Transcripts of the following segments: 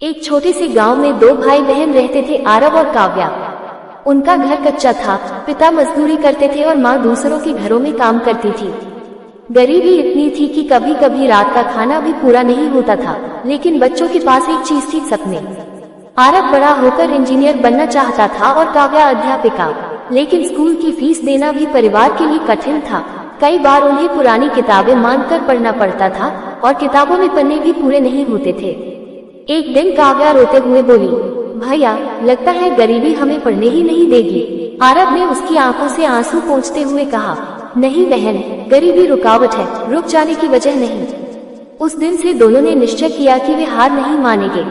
एक छोटे से गांव में दो भाई बहन रहते थे, आरव और काव्या। उनका घर कच्चा था, पिता मजदूरी करते थे और माँ दूसरों के घरों में काम करती थी। गरीबी इतनी थी कि कभी कभी रात का खाना भी पूरा नहीं होता था, लेकिन बच्चों के पास एक चीज थी, सपने। आरव बड़ा होकर इंजीनियर बनना चाहता था और काव्या अध्यापिका, लेकिन स्कूल की फीस देना भी परिवार के लिए कठिन था। कई बार उन्हें पुरानी किताबें मांगकर पढ़ना पड़ता था और किताबों में पन्ने भी पूरे नहीं होते थे। एक दिन काव्या रोते हुए बोली, भैया, लगता है गरीबी हमें पढ़ने ही नहीं देगी। आरव ने उसकी आंखों से आंसू पोंछते हुए कहा, नहीं बहन, गरीबी रुकावट है, रुक जाने की वजह नहीं। उस दिन से दोनों ने निश्चय किया कि वे हार नहीं मानेंगे।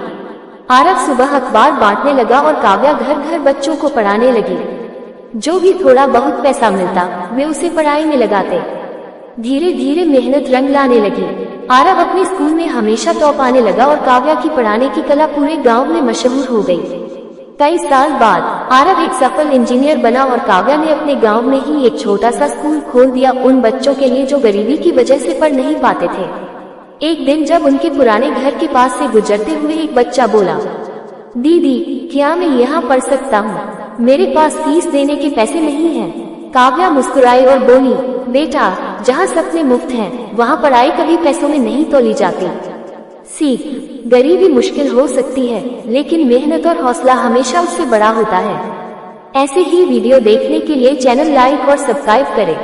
आरव सुबह अखबार बांटने लगा और काव्या घर घर बच्चों को पढ़ाने लगी। जो भी थोड़ा बहुत पैसा मिलता वे उसे पढ़ाई में लगाते। धीरे धीरे मेहनत रंग लाने लगी। आरव अपने स्कूल में हमेशा टॉप आने लगा और काव्या की पढ़ाने की कला पूरे गांव में मशहूर हो गई। कई साल बाद आरव एक सफल इंजीनियर बना और काव्या ने अपने गांव में ही एक छोटा सा स्कूल खोल दिया, उन बच्चों के लिए जो गरीबी की वजह से पढ़ नहीं पाते थे। एक दिन जब उनके पुराने घर के पास से गुजरते हुए एक बच्चा बोला, दीदी, क्या मैं यहाँ पढ़ सकता हूँ? मेरे पास फीस देने के पैसे नहीं हैं। काव्या मुस्कुराई और बोली, बेटा, जहाँ सपने मुफ्त हैं, वहाँ पढ़ाई कभी पैसों में नहीं तोली जाती। सीख, गरीबी मुश्किल हो सकती है, लेकिन मेहनत और हौसला हमेशा उससे बड़ा होता है। ऐसे ही वीडियो देखने के लिए चैनल लाइक और सब्सक्राइब करें।